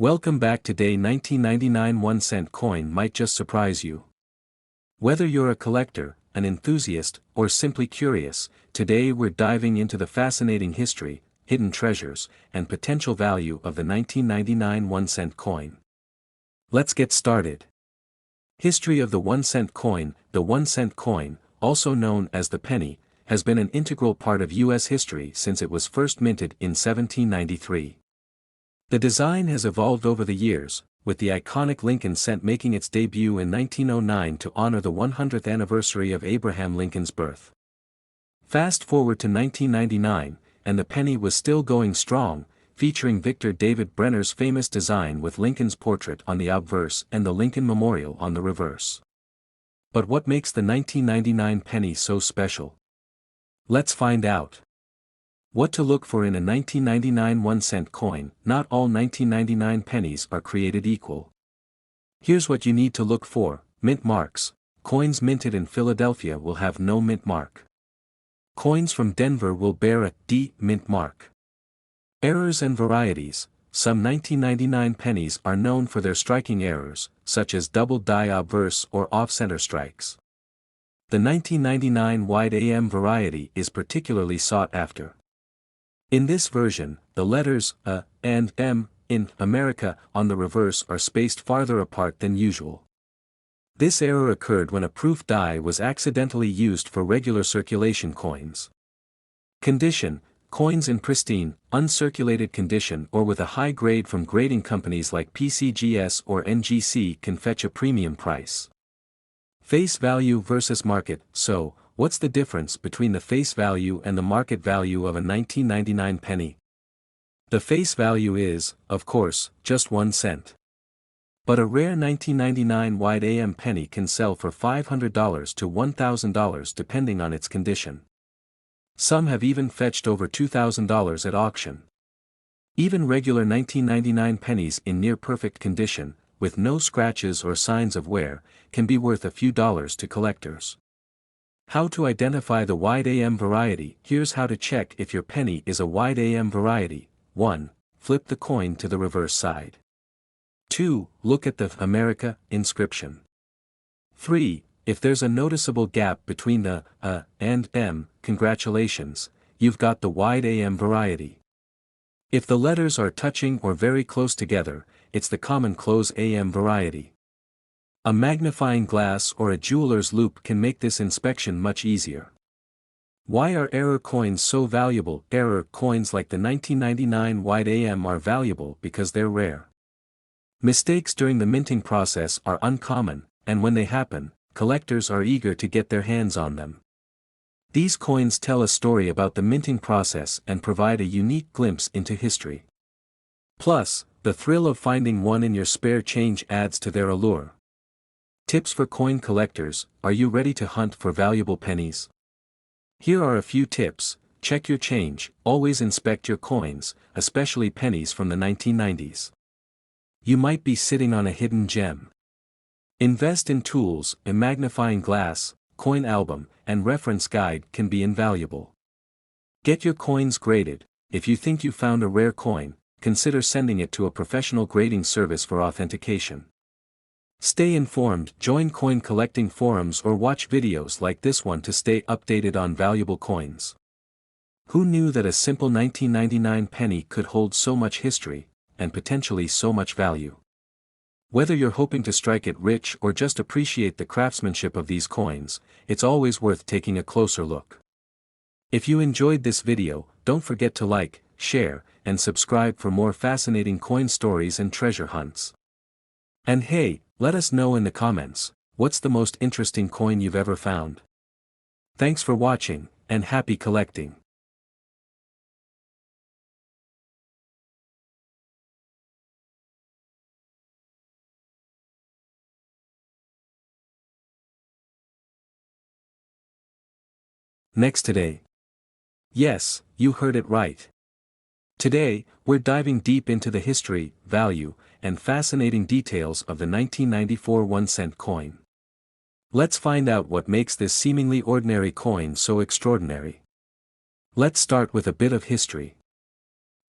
Welcome back. Today 1999 1-cent coin might just surprise you. Whether you're a collector, an enthusiast, or simply curious, today we're diving into the fascinating history, hidden treasures, and potential value of the 1999 1-cent coin. Let's get started. History of the 1-cent coin. The 1-cent coin, also known as the penny, has been an integral part of U.S. history since it was first minted in 1793. The design has evolved over the years, with the iconic Lincoln cent making its debut in 1909 to honor the 100th anniversary of Abraham Lincoln's birth. Fast forward to 1999, and the penny was still going strong, featuring Victor David Brenner's famous design with Lincoln's portrait on the obverse and the Lincoln Memorial on the reverse. But what makes the 1999 penny so special? Let's find out. What to look for in a 1999 1-cent coin. Not all 1999 pennies are created equal. Here's what you need to look for. Mint marks. Coins minted in Philadelphia will have no mint mark. Coins from Denver will bear a D mint mark. Errors and varieties. Some 1999 pennies are known for their striking errors, such as double die obverse or off-center strikes. The 1999 wide AM variety is particularly sought after. In this version, the letters A and M in America on the reverse are spaced farther apart than usual. This error occurred when a proof die was accidentally used for regular circulation coins. Condition: coins in pristine, uncirculated condition or with a high grade from grading companies like PCGS or NGC can fetch a premium price. Face value versus market. So, what's the difference between the face value and the market value of a 1999 penny? The face value is, of course, just 1 cent. But a rare 1999 wide AM penny can sell for $500 to $1,000 depending on its condition. Some have even fetched over $2,000 at auction. Even regular 1999 pennies in near-perfect condition, with no scratches or signs of wear, can be worth a few dollars to collectors. How to identify the wide AM variety. Here's how to check if your penny is a wide AM variety. 1. Flip the coin to the reverse side. 2. Look at the America inscription. 3. If there's a noticeable gap between the A and M, congratulations, you've got the wide AM variety. If the letters are touching or very close together, it's the common close AM variety. A magnifying glass or a jeweler's loupe can make this inspection much easier. Why are error coins so valuable? Error coins like the 1999 wide AM are valuable because they're rare. Mistakes during the minting process are uncommon, and when they happen, collectors are eager to get their hands on them. These coins tell a story about the minting process and provide a unique glimpse into history. Plus, the thrill of finding one in your spare change adds to their allure. Tips for coin collectors. Are you ready to hunt for valuable pennies? Here are a few tips. Check your change. Always inspect your coins, especially pennies from the 1990s. You might be sitting on a hidden gem. Invest in tools. A magnifying glass, coin album, and reference guide can be invaluable. Get your coins graded. If you think you found a rare coin, consider sending it to a professional grading service for authentication. Stay informed. Join coin collecting forums or watch videos like this one to stay updated on valuable coins. Who knew that a simple 1999 penny could hold so much history, and potentially so much value? Whether you're hoping to strike it rich or just appreciate the craftsmanship of these coins, it's always worth taking a closer look. If you enjoyed this video, don't forget to like, share, and subscribe for more fascinating coin stories and treasure hunts. And hey, let us know in the comments, what's the most interesting coin you've ever found? Thanks for watching, and happy collecting. Next today. Yes, you heard it right. Today, we're diving deep into the history, value, and fascinating details of the 1994 1-cent coin. Let's find out what makes this seemingly ordinary coin so extraordinary. Let's start with a bit of history.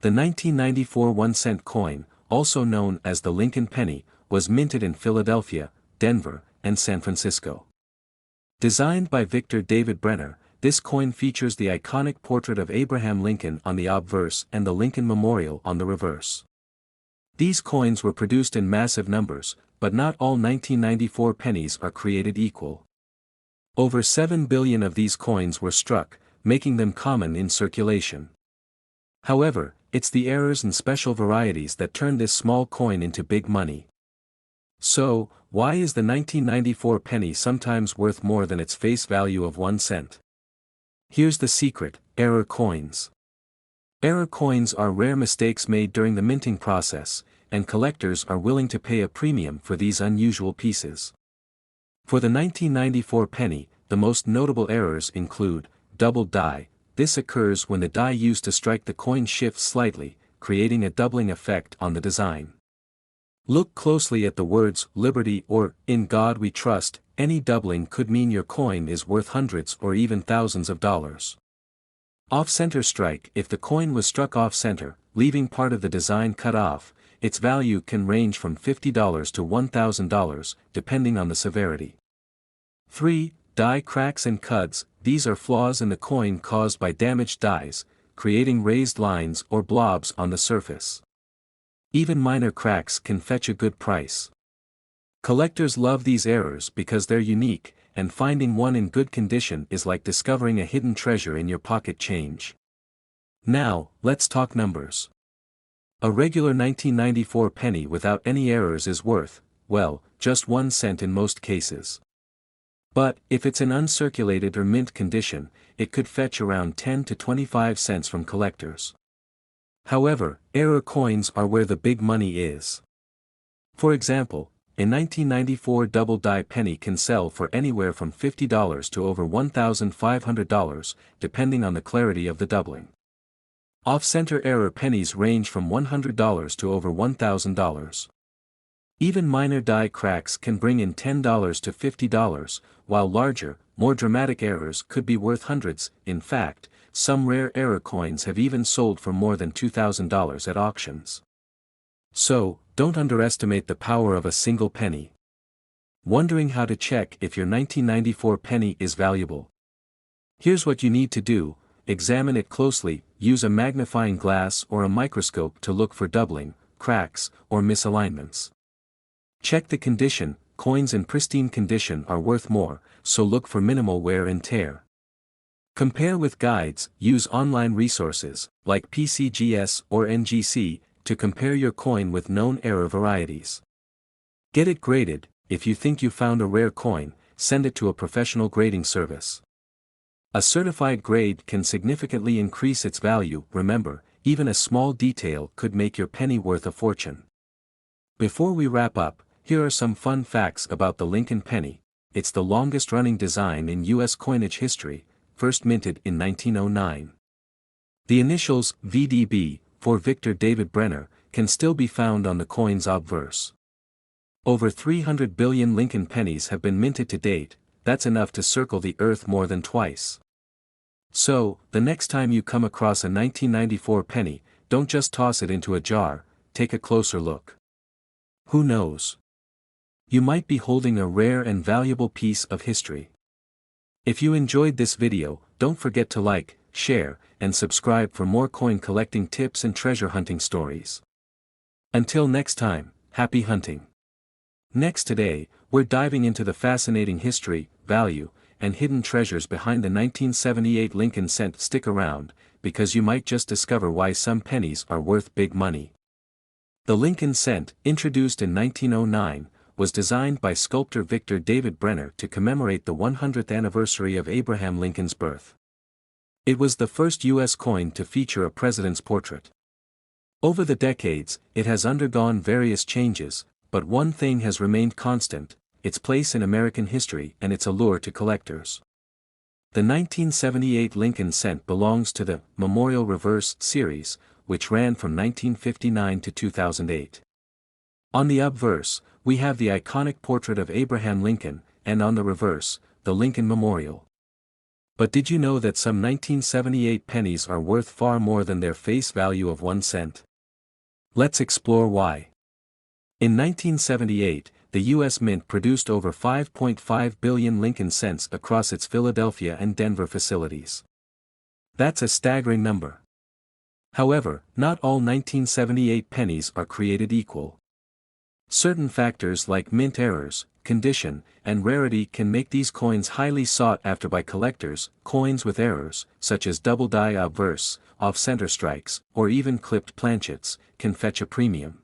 The 1994 1-cent coin, also known as the Lincoln penny, was minted in Philadelphia, Denver, and San Francisco. Designed by Victor David Brenner, this coin features the iconic portrait of Abraham Lincoln on the obverse and the Lincoln Memorial on the reverse. These coins were produced in massive numbers, but not all 1994 pennies are created equal. Over 7 billion of these coins were struck, making them common in circulation. However, it's the errors and special varieties that turn this small coin into big money. So, why is the 1994 penny sometimes worth more than its face value of 1 cent? Here's the secret: error coins. Error coins are rare mistakes made during the minting process, and collectors are willing to pay a premium for these unusual pieces. For the 1994 penny, the most notable errors include double die. This occurs when the die used to strike the coin shifts slightly, creating a doubling effect on the design. Look closely at the words "Liberty" or "In God We Trust." Any doubling could mean your coin is worth hundreds or even thousands of dollars. Off-center strike: if the coin was struck off-center, leaving part of the design cut off, its value can range from $50 to $1,000, depending on the severity. 3. Die cracks and cuts. These are flaws in the coin caused by damaged dies, creating raised lines or blobs on the surface. Even minor cracks can fetch a good price. Collectors love these errors because they're unique, and finding one in good condition is like discovering a hidden treasure in your pocket change. Now, let's talk numbers. A regular 1994 penny without any errors is worth, well, just 1 cent in most cases. But, if it's in uncirculated or mint condition, it could fetch around 10 to 25 cents from collectors. However, error coins are where the big money is. For example, a 1994 double die penny can sell for anywhere from $50 to over $1,500, depending on the clarity of the doubling. Off-center error pennies range from $100 to over $1,000. Even minor die cracks can bring in $10 to $50, while larger, more dramatic errors could be worth hundreds. In fact, some rare error coins have even sold for more than $2,000 at auctions. So, don't underestimate the power of a single penny. Wondering how to check if your 1994 penny is valuable? Here's what you need to do: examine it closely, use a magnifying glass or a microscope to look for doubling, cracks, or misalignments. Check the condition. Coins in pristine condition are worth more, so look for minimal wear and tear. Compare with guides. Use online resources, like PCGS or NGC, to compare your coin with known error varieties. Get it graded. If you think you found a rare coin, send it to a professional grading service. A certified grade can significantly increase its value. Remember, even a small detail could make your penny worth a fortune. Before we wrap up, here are some fun facts about the Lincoln penny. It's the longest-running design in U.S. coinage history, first minted in 1909. The initials VDB, for Victor David Brenner, can still be found on the coin's obverse. Over 300 billion Lincoln pennies have been minted to date. That's enough to circle the earth more than twice. So, the next time you come across a 1994 penny, don't just toss it into a jar, take a closer look. Who knows? You might be holding a rare and valuable piece of history. If you enjoyed this video, don't forget to like, share, and subscribe for more coin collecting tips and treasure hunting stories. Until next time, happy hunting! Next today, we're diving into the fascinating history, value, and hidden treasures behind the 1978 Lincoln cent. Stick around, because you might just discover why some pennies are worth big money. The Lincoln cent, introduced in 1909, was designed by sculptor Victor David Brenner to commemorate the 100th anniversary of Abraham Lincoln's birth. It was the first U.S. coin to feature a president's portrait. Over the decades, it has undergone various changes, but one thing has remained constant: its place in American history and its allure to collectors. The 1978 Lincoln cent belongs to the Memorial Reverse series, which ran from 1959 to 2008. On the obverse, we have the iconic portrait of Abraham Lincoln, and on the reverse, the Lincoln Memorial. But did you know that some 1978 pennies are worth far more than their face value of 1 cent? Let's explore why. In 1978, the U.S. Mint produced over 5.5 billion Lincoln cents across its Philadelphia and Denver facilities. That's a staggering number. However, not all 1978 pennies are created equal. Certain factors like mint errors, condition, and rarity can make these coins highly sought after by collectors. Coins with errors, such as double die obverse, off-center strikes, or even clipped planchets, can fetch a premium.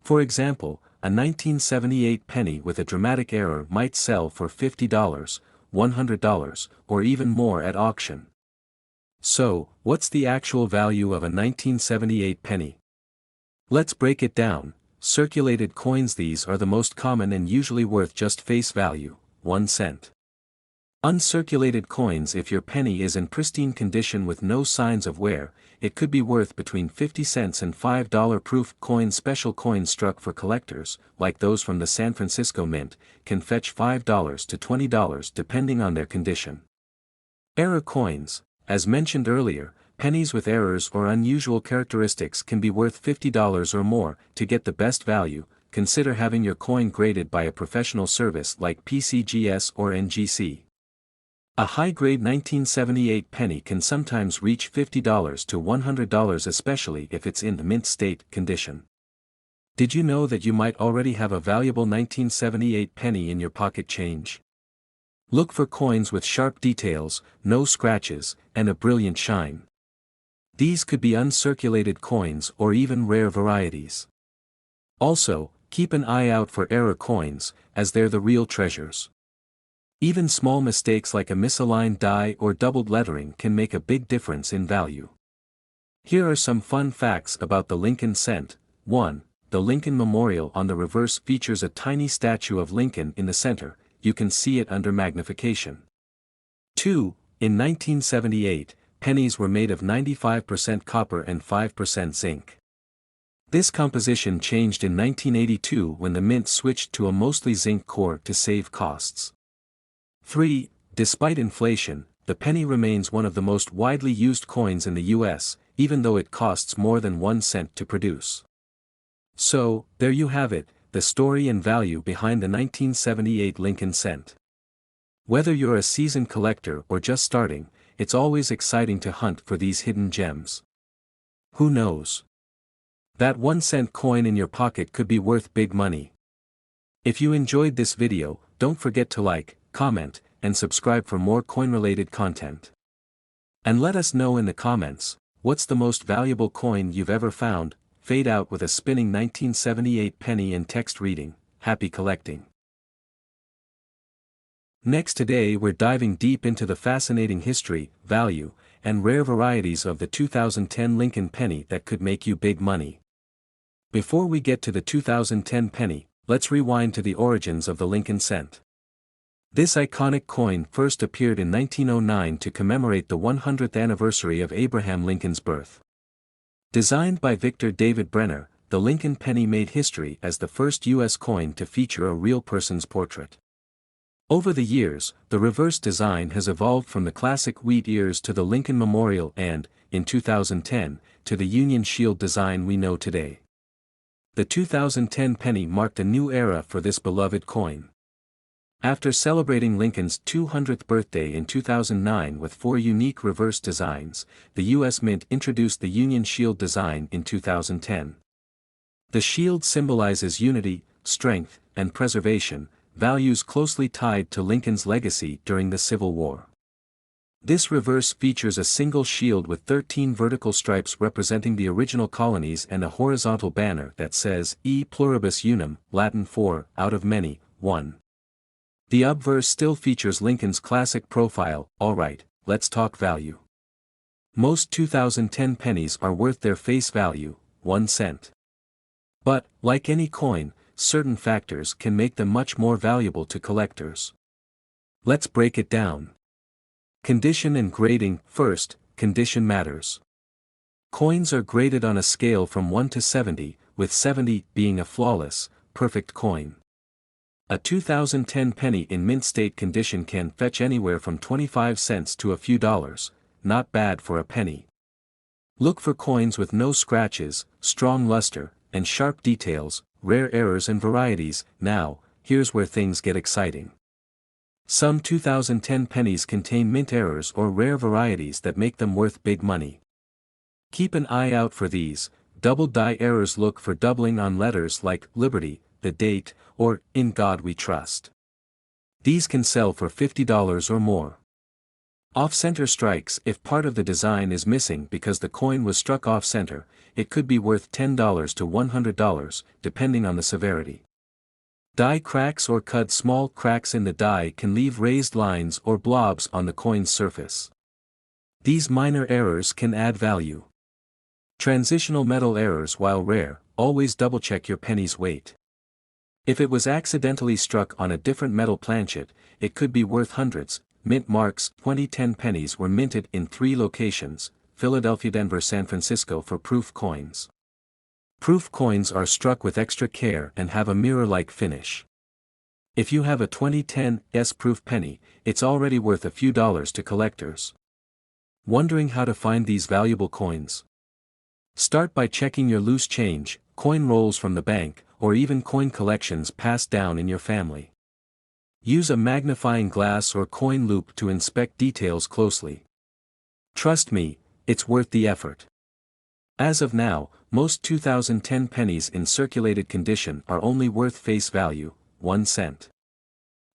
For example, a 1978 penny with a dramatic error might sell for $50, $100, or even more at auction. So, what's the actual value of a 1978 penny? Let's break it down. Circulated coins. These are the most common and usually worth just face value, 1 cent. Uncirculated coins. If your penny is in pristine condition with no signs of wear, it could be worth between 50 cents and $5. Proof coins. Special coins struck for collectors, like those from the San Francisco Mint, can fetch $5 to $20 depending on their condition. Error coins. As mentioned earlier, pennies with errors or unusual characteristics can be worth $50 or more. To get the best value, consider having your coin graded by a professional service like PCGS or NGC. A high-grade 1978 penny can sometimes reach $50 to $100, especially if it's in the mint state condition. Did you know that you might already have a valuable 1978 penny in your pocket change? Look for coins with sharp details, no scratches, and a brilliant shine. These could be uncirculated coins or even rare varieties. Also, keep an eye out for error coins, as they're the real treasures. Even small mistakes like a misaligned die or doubled lettering can make a big difference in value. Here are some fun facts about the Lincoln cent. 1. The Lincoln Memorial on the reverse features a tiny statue of Lincoln in the center. You can see it under magnification. 2. In 1978, pennies were made of 95% copper and 5% zinc. This composition changed in 1982 when the mint switched to a mostly zinc core to save costs. 3. Despite inflation, the penny remains one of the most widely used coins in the U.S., even though it costs more than 1 cent to produce. So, there you have it, the story and value behind the 1978 Lincoln cent. Whether you're a seasoned collector or just starting, it's always exciting to hunt for these hidden gems. Who knows? That 1 cent coin in your pocket could be worth big money. If you enjoyed this video, don't forget to like, comment, and subscribe for more coin-related content. And let us know in the comments, what's the most valuable coin you've ever found? Fade out with a spinning 1978 penny and text reading, happy collecting. Next, today we're diving deep into the fascinating history, value, and rare varieties of the 2010 Lincoln penny that could make you big money. Before we get to the 2010 penny, let's rewind to the origins of the Lincoln cent. This iconic coin first appeared in 1909 to commemorate the 100th anniversary of Abraham Lincoln's birth. Designed by Victor David Brenner, the Lincoln penny made history as the first U.S. coin to feature a real person's portrait. Over the years, the reverse design has evolved from the classic wheat ears to the Lincoln Memorial and, in 2010, to the Union Shield design we know today. The 2010 penny marked a new era for this beloved coin. After celebrating Lincoln's 200th birthday in 2009 with 4 unique reverse designs, the U.S. Mint introduced the Union Shield design in 2010. The shield symbolizes unity, strength, and preservation, values closely tied to Lincoln's legacy during the Civil War. This reverse features a single shield with 13 vertical stripes representing the original colonies and a horizontal banner that says E pluribus unum, Latin for, out of many, one. The obverse still features Lincoln's classic profile. Alright, let's talk value. Most 2010 pennies are worth their face value, 1 cent. But, like any coin, certain factors can make them much more valuable to collectors. Let's break it down. Condition and grading. First, condition matters. Coins are graded on a scale from 1 to 70, with 70 being a flawless, perfect coin. A 2010 penny in mint state condition can fetch anywhere from 25 cents to a few dollars, not bad for a penny. Look for coins with no scratches, strong luster, and sharp details, rare errors and varieties. Now, here's where things get exciting. Some 2010 pennies contain mint errors or rare varieties that make them worth big money. Keep an eye out for these. Double die errors. Look for doubling on letters like Liberty, the date, or In God We Trust. These can sell for $50 or more. Off-center strikes. If part of the design is missing because the coin was struck off-center, it could be worth $10 to $100, depending on the severity. Die cracks or cut. Small cracks in the die can leave raised lines or blobs on the coin's surface. These minor errors can add value. Transitional metal errors. While rare, always double-check your penny's weight. If it was accidentally struck on a different metal planchet, it could be worth hundreds. Mint marks. 2010 pennies were minted in 3 locations: Philadelphia, Denver, San Francisco for proof coins. Proof coins are struck with extra care and have a mirror-like finish. If you have a 2010 proof penny, it's already worth a few dollars to collectors. Wondering how to find these valuable coins? Start by checking your loose change, coin rolls from the bank, or even coin collections passed down in your family. Use a magnifying glass or coin loop to inspect details closely. Trust me, it's worth the effort. As of now, most 2010 pennies in circulated condition are only worth face value, 1 cent.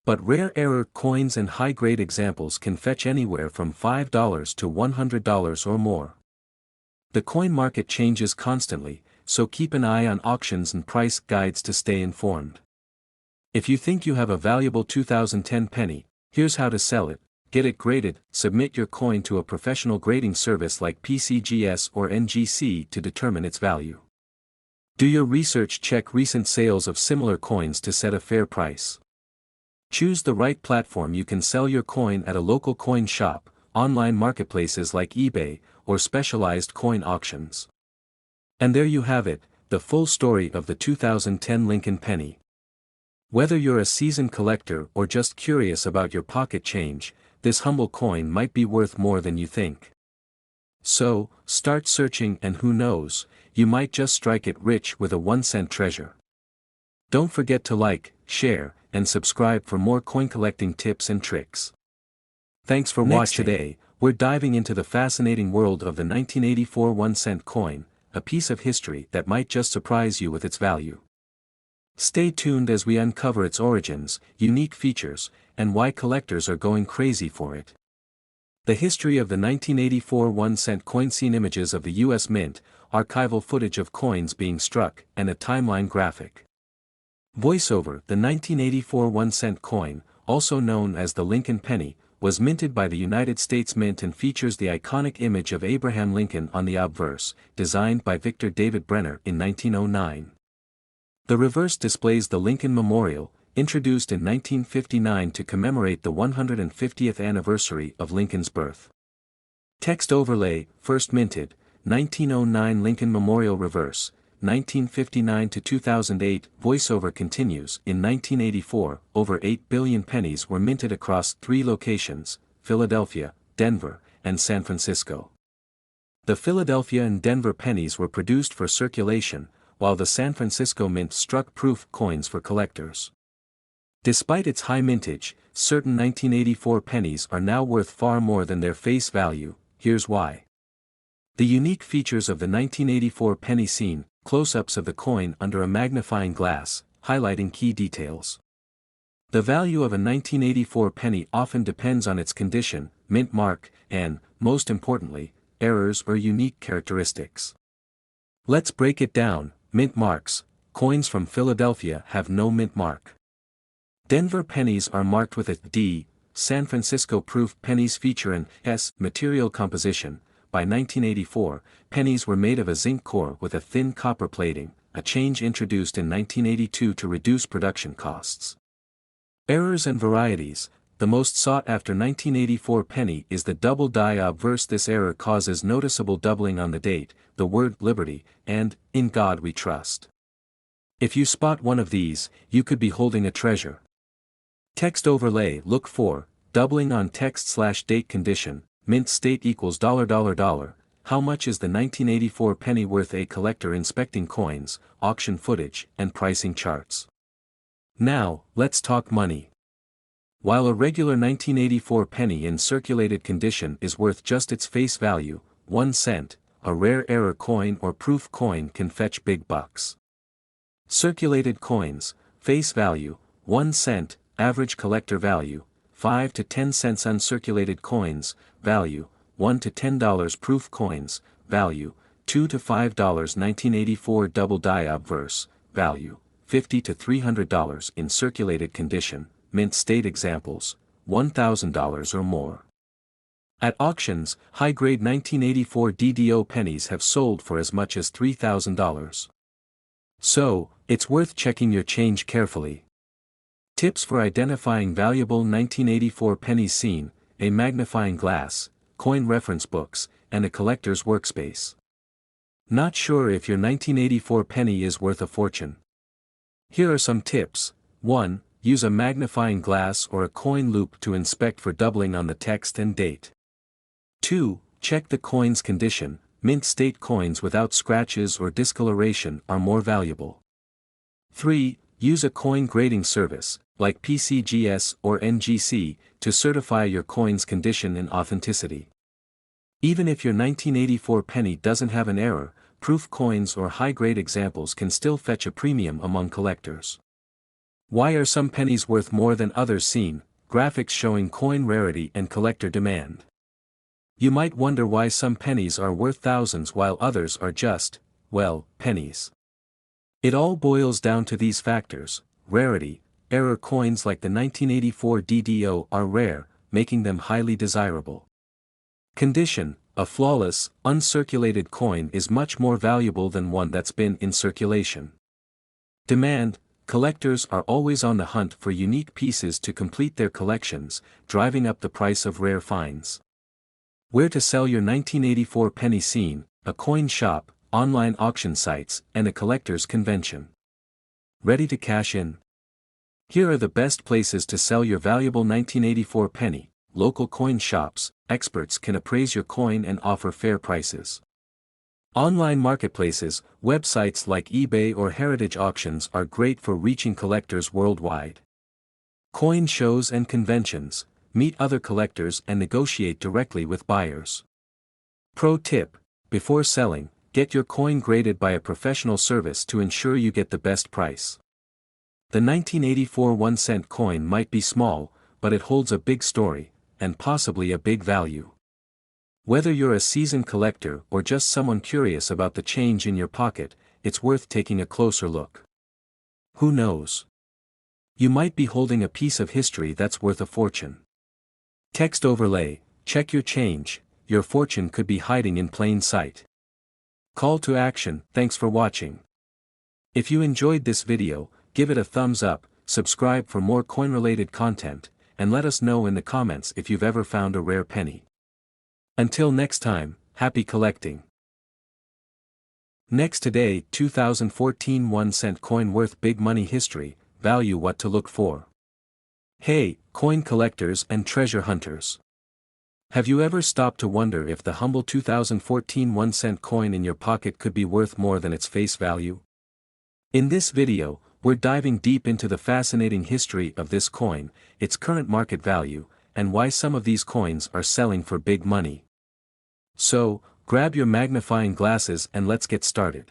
But rare error coins and high-grade examples can fetch anywhere from $5 to $100 or more. The coin market changes constantly, so keep an eye on auctions and price guides to stay informed. If you think you have a valuable 2010 penny, here's how to sell it. Get it graded. Submit your coin to a professional grading service like PCGS or NGC to determine its value. Do your research. Check recent sales of similar coins to set a fair price. Choose the right platform. You can sell your coin at a local coin shop, online marketplaces like eBay, or specialized coin auctions. And there you have it, the full story of the 2010 Lincoln penny. Whether you're a seasoned collector or just curious about your pocket change, this humble coin might be worth more than you think. So, start searching and who knows, you might just strike it rich with a 1-cent treasure. Don't forget to like, share, and subscribe for more coin collecting tips and tricks. Thanks for watching. Today, we're diving into the fascinating world of the 1984 1-cent coin, a piece of history that might just surprise you with its value. Stay tuned as we uncover its origins, unique features, and why collectors are going crazy for it. The history of the 1984 1-cent coin. Seen images of the U.S. Mint, archival footage of coins being struck, and a timeline graphic. Voiceover. The 1984 1-cent coin, also known as the Lincoln penny, was minted by the United States Mint and features the iconic image of Abraham Lincoln on the obverse, designed by Victor David Brenner in 1909. The reverse displays the Lincoln Memorial, introduced in 1959 to commemorate the 150th anniversary of Lincoln's birth. Text overlay. First minted, 1909. Lincoln Memorial reverse, 1959 to 2008. Voiceover continues. In 1984, over 8 billion pennies were minted across 3 locations, Philadelphia, Denver, and San Francisco. The Philadelphia and Denver pennies were produced for circulation, while the San Francisco Mint struck proof coins for collectors. Despite its high mintage, certain 1984 pennies are now worth far more than their face value. Here's why. The unique features of the 1984 penny. Scene, close-ups of the coin under a magnifying glass, highlighting key details. The value of a 1984 penny often depends on its condition, mint mark, and, most importantly, errors or unique characteristics. Let's break it down. Mint marks. Coins from Philadelphia have no mint mark. Denver pennies are marked with a D. San Francisco proof pennies feature an S material composition. By 1984, pennies were made of a zinc core with a thin copper plating, a change introduced in 1982 to reduce production costs. Errors and varieties. The most sought-after 1984 penny is the double die obverse. This error causes noticeable doubling on the date, the word Liberty, and In God We Trust. If you spot one of these, you could be holding a treasure. Text overlay. Look for doubling on text/date condition. Mint state equals $. how much is the 1984 penny worth? A collector inspecting coins, auction footage, and pricing charts. Now, let's talk money. While a regular 1984 penny in circulated condition is worth just its face value, 1 cent, a rare error coin or proof coin can fetch big bucks. Circulated coins, face value, 1 cent, average collector value, 5 to 10 cents. Uncirculated coins, value, $1 to $10. Proof coins, value, $2 to $5. 1984 double die obverse, value, $50 to $300 in circulated condition, mint state. Examples, $1,000 or more. At auctions, high-grade 1984 DDO pennies have sold for as much as $3,000. So, it's worth checking your change carefully. Tips for identifying valuable 1984 pennies: seen, a magnifying glass, coin reference books, and a collector's workspace. Not sure if your 1984 penny is worth a fortune? Here are some tips. 1. Use a magnifying glass or a coin loupe to inspect for doubling on the text and date. 2. Check the coin's condition. Mint state coins without scratches or discoloration are more valuable. 3. Use a coin grading service, like PCGS or NGC, to certify your coin's condition and authenticity. Even if your 1984 penny doesn't have an error, proof coins or high-grade examples can still fetch a premium among collectors. Why are some pennies worth more than others? Seen, graphics showing coin rarity and collector demand. You might wonder why some pennies are worth thousands while others are just, well, pennies. It all boils down to these factors: rarity. Error coins like the 1984 DDO are rare, making them highly desirable. Condition. A flawless, uncirculated coin is much more valuable than one that's been in circulation. Demand. Collectors are always on the hunt for unique pieces to complete their collections, driving up the price of rare finds. Where to sell your 1984 penny? Seen, a coin shop, online auction sites, and a collector's convention. Ready to cash in? Here are the best places to sell your valuable 1984 penny. Local coin shops, experts can appraise your coin and offer fair prices. Online marketplaces, websites like eBay or Heritage Auctions are great for reaching collectors worldwide. Coin shows and conventions, meet other collectors and negotiate directly with buyers. Pro tip: before selling, get your coin graded by a professional service to ensure you get the best price. The 1984 1-cent coin might be small, but it holds a big story, and possibly a big value. Whether you're a seasoned collector or just someone curious about the change in your pocket, it's worth taking a closer look. Who knows? You might be holding a piece of history that's worth a fortune. Text overlay: check your change, your fortune could be hiding in plain sight. Call to action: thanks for watching. If you enjoyed this video, give it a thumbs up, subscribe for more coin-related content, and let us know in the comments if you've ever found a rare penny. Until next time, happy collecting. Next today, 2014 1-cent coin worth big money. History, value. What to look for. Hey, coin collectors and treasure hunters. Have you ever stopped to wonder if the humble 2014 1-cent coin in your pocket could be worth more than its face value? In this video, we're diving deep into the fascinating history of this coin, its current market value, and why some of these coins are selling for big money. So, grab your magnifying glasses and let's get started.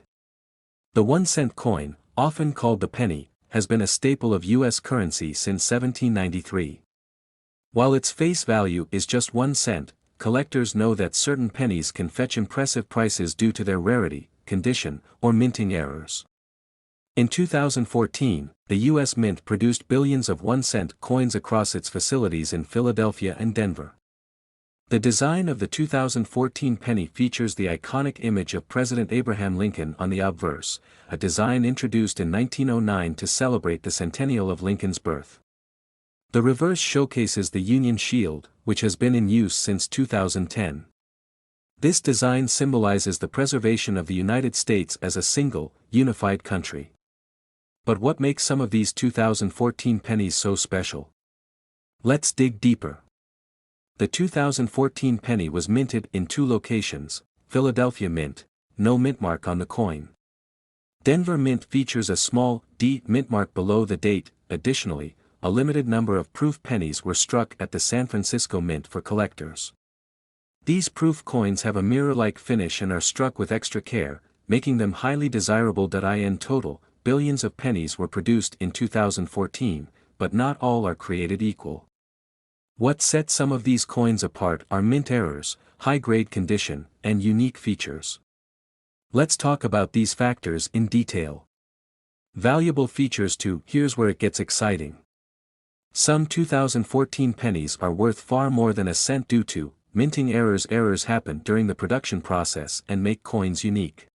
The 1-cent coin, often called the penny, has been a staple of U.S. currency since 1793. While its face value is just 1 cent, collectors know that certain pennies can fetch impressive prices due to their rarity, condition, or minting errors. In 2014, the U.S. Mint produced billions of 1-cent coins across its facilities in Philadelphia and Denver. The design of the 2014 penny features the iconic image of President Abraham Lincoln on the obverse, a design introduced in 1909 to celebrate the centennial of Lincoln's birth. The reverse showcases the Union Shield, which has been in use since 2010. This design symbolizes the preservation of the United States as a single, unified country. But what makes some of these 2014 pennies so special? Let's dig deeper. The 2014 penny was minted in 2 locations, Philadelphia Mint, no mint mark on the coin. Denver Mint features a small D mint mark below the date. Additionally, a limited number of proof pennies were struck at the San Francisco Mint for collectors. These proof coins have a mirror-like finish and are struck with extra care, making them highly desirable. In total, billions of pennies were produced in 2014, but not all are created equal. What sets some of these coins apart are mint errors, high-grade condition, and unique features. Let's talk about these factors in detail. Valuable features too. Here's where it gets exciting. Some 2014 pennies are worth far more than a cent due to minting errors. Errors happen during the production process and make coins unique.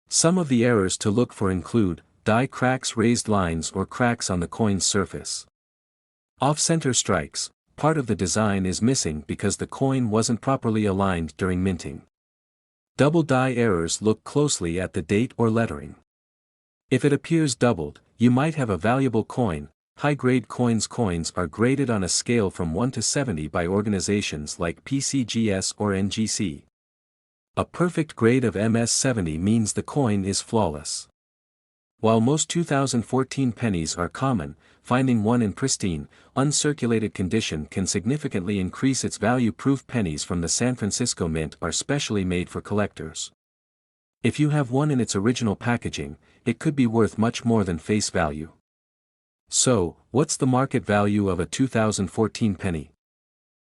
Some of the errors to look for include die cracks, raised lines or cracks on the coin's surface. Off-center strikes. Part of the design is missing because the coin wasn't properly aligned during minting. Double die errors. Look closely at the date or lettering. If it appears doubled, you might have a valuable coin. High-grade coins. Coins are graded on a scale from 1 to 70 by organizations like PCGS or NGC. A perfect grade of MS70 means the coin is flawless. While most 2014 pennies are common, finding one in pristine, uncirculated condition can significantly increase its value. Proof pennies from the San Francisco Mint are specially made for collectors. If you have one in its original packaging, it could be worth much more than face value. So, what's the market value of a 2014 penny?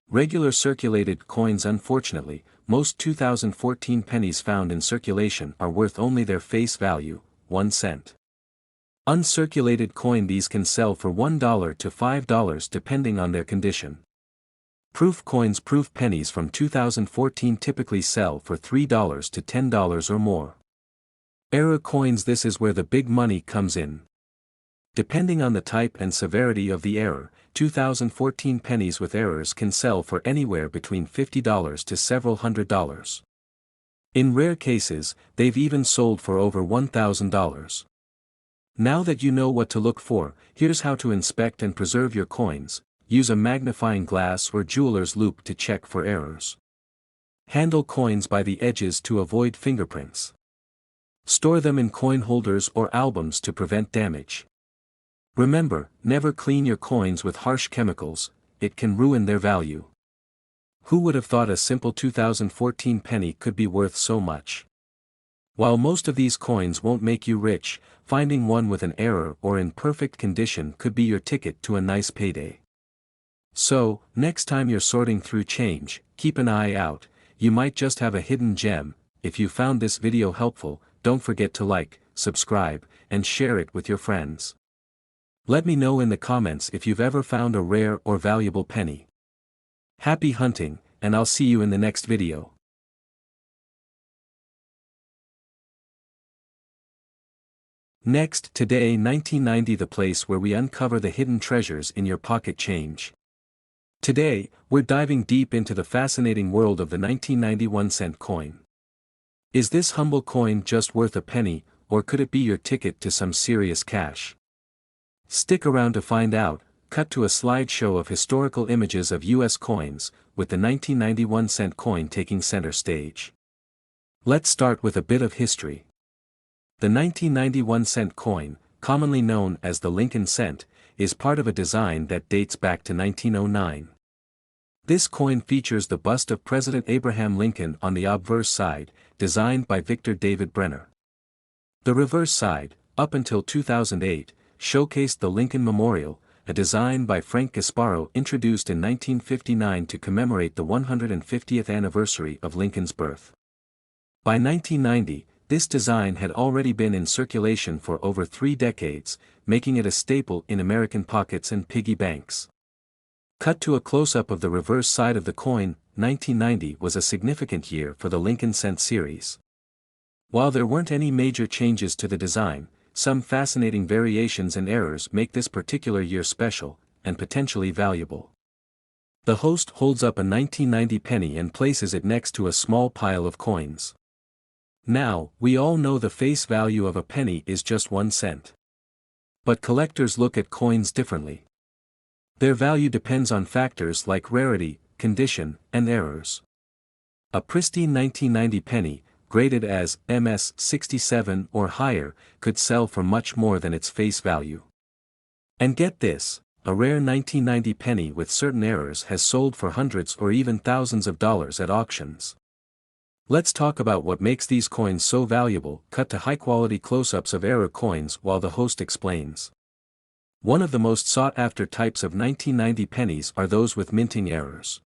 Regular circulated coins. Unfortunately, most 2014 pennies found in circulation are worth only their face value, 1 cent. Uncirculated coin. These can sell for $1 to $5 depending on their condition. Proof coins. Proof pennies from 2014 typically sell for $3 to $10 or more. Error coins. This is where the big money comes in. Depending on the type and severity of the error, 2014 pennies with errors can sell for anywhere between $50 to several $100s. In rare cases, they've even sold for over $1,000. Now that you know what to look for, here's how to inspect and preserve your coins. Use a magnifying glass or jeweler's loupe to check for errors. Handle coins by the edges to avoid fingerprints. Store them in coin holders or albums to prevent damage. Remember, never clean your coins with harsh chemicals, it can ruin their value. Who would have thought a simple 2014 penny could be worth so much? While most of these coins won't make you rich, finding one with an error or in perfect condition could be your ticket to a nice payday. So, next time you're sorting through change, keep an eye out, you might just have a hidden gem. If you found this video helpful, don't forget to like, subscribe, and share it with your friends. Let me know in the comments if you've ever found a rare or valuable penny. Happy hunting, and I'll see you in the next video. Next, today 1990, the place where we uncover the hidden treasures in your pocket change. Today, we're diving deep into the fascinating world of the 1991 cent coin. Is this humble coin just worth a penny, or could it be your ticket to some serious cash? Stick around to find out. Cut to a slideshow of historical images of US coins, with the 1991 cent coin taking center stage. Let's start with a bit of history. The 1991 cent coin, commonly known as the Lincoln cent, is part of a design that dates back to 1909. This coin features the bust of President Abraham Lincoln on the obverse side, designed by Victor David Brenner. The reverse side, up until 2008, showcased the Lincoln Memorial, a design by Frank Gasparo introduced in 1959 to commemorate the 150th anniversary of Lincoln's birth. By 1990, this design had already been in circulation for over 3 decades, making it a staple in American pockets and piggy banks. Cut to a close-up of the reverse side of the coin. 1990 was a significant year for the Lincoln cent series. While there weren't any major changes to the design, some fascinating variations and errors make this particular year special, and potentially valuable. The host holds up a 1990 penny and places it next to a small pile of coins. Now, we all know the face value of a penny is just 1 cent. But collectors look at coins differently. Their value depends on factors like rarity, condition, and errors. A pristine 1990 penny, graded as MS 67 or higher, could sell for much more than its face value. And get this, a rare 1990 penny with certain errors has sold for hundreds or even thousands of dollars at auctions. Let's talk about what makes these coins so valuable. Cut to high-quality close-ups of error coins while the host explains. One of the most sought-after types of 1990 pennies are those with minting errors.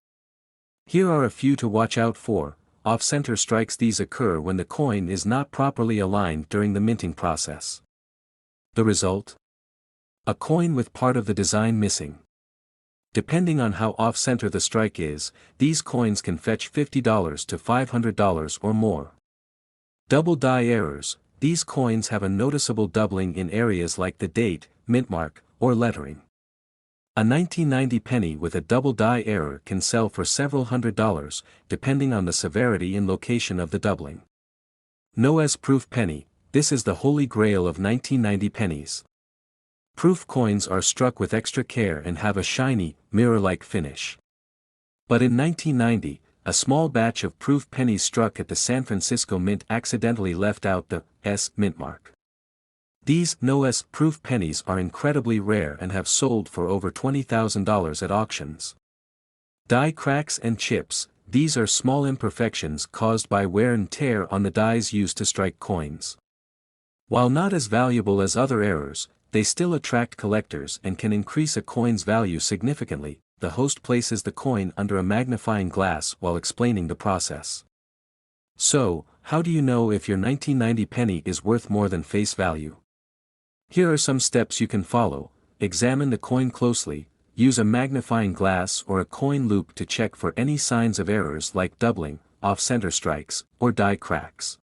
Here are a few to watch out for. Off-center strikes. These occur when the coin is not properly aligned during the minting process. The result? A coin with part of the design missing. Depending on how off-center the strike is, these coins can fetch $50 to $500 or more. Double die errors. These coins have a noticeable doubling in areas like the date, mint mark, or lettering. A 1990 penny with a double die error can sell for several $100s, depending on the severity and location of the doubling. NOS proof penny. This is the holy grail of 1990 pennies. Proof coins are struck with extra care and have a shiny, mirror-like finish. But in 1990, a small batch of proof pennies struck at the San Francisco Mint accidentally left out the S mint mark. These NOS proof pennies are incredibly rare and have sold for over $20,000 at auctions. Die cracks and chips. These are small imperfections caused by wear and tear on the dies used to strike coins. While not as valuable as other errors, they still attract collectors and can increase a coin's value significantly. The host places the coin under a magnifying glass while explaining the process. So, how do you know if your 1990 penny is worth more than face value? Here are some steps you can follow. Examine the coin closely. Use a magnifying glass or a coin loop to check for any signs of errors like doubling, off-center strikes, or die cracks.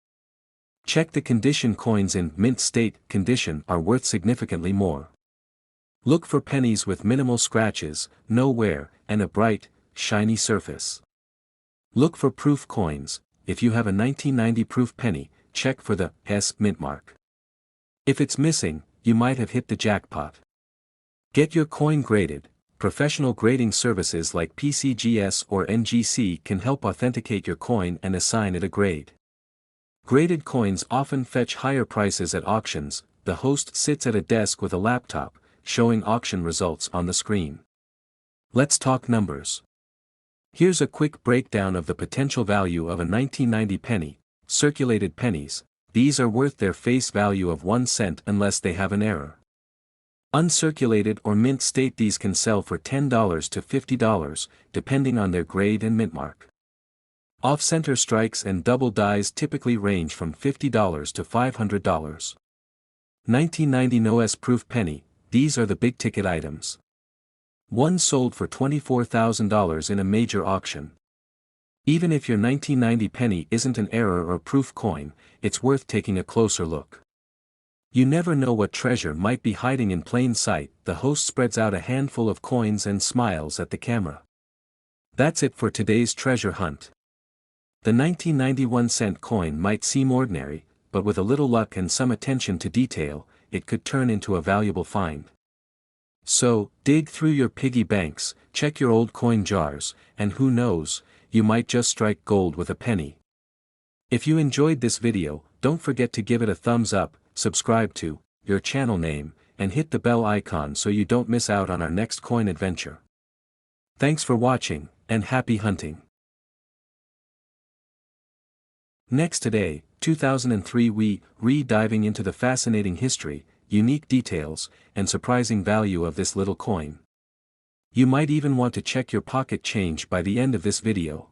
Check the condition. Coins in mint state condition are worth significantly more. Look for pennies with minimal scratches, no wear, and a bright, shiny surface. Look for proof coins. If you have a 1990 proof penny, check for the S mint mark. If it's missing, you might have hit the jackpot. Get your coin graded. Professional grading services like PCGS or NGC can help authenticate your coin and assign it a grade. Graded coins often fetch higher prices at auctions. The host sits at a desk with a laptop, showing auction results on the screen. Let's talk numbers. Here's a quick breakdown of the potential value of a 1990 penny. Circulated pennies. These are worth their face value of 1 cent unless they have an error. Uncirculated or mint state. These can sell for $10 to $50, depending on their grade and mint mark. Off-center strikes and double dies typically range from $50 to $500. 1990 NOS proof penny. These are the big-ticket items. One sold for $24,000 in a major auction. Even if your 1990 penny isn't an error or proof coin, it's worth taking a closer look. You never know what treasure might be hiding in plain sight. The host spreads out a handful of coins and smiles at the camera. That's it for today's treasure hunt. The 1991 cent coin might seem ordinary, but with a little luck and some attention to detail, it could turn into a valuable find. So, dig through your piggy banks, check your old coin jars, and who knows, you might just strike gold with a penny. If you enjoyed this video, don't forget to give it a thumbs up, subscribe to your channel name, and hit the bell icon so you don't miss out on our next coin adventure. Thanks for watching, and happy hunting! Next today, 2003 we diving into the fascinating history, unique details, and surprising value of this little coin. You might even want to check your pocket change by the end of this video.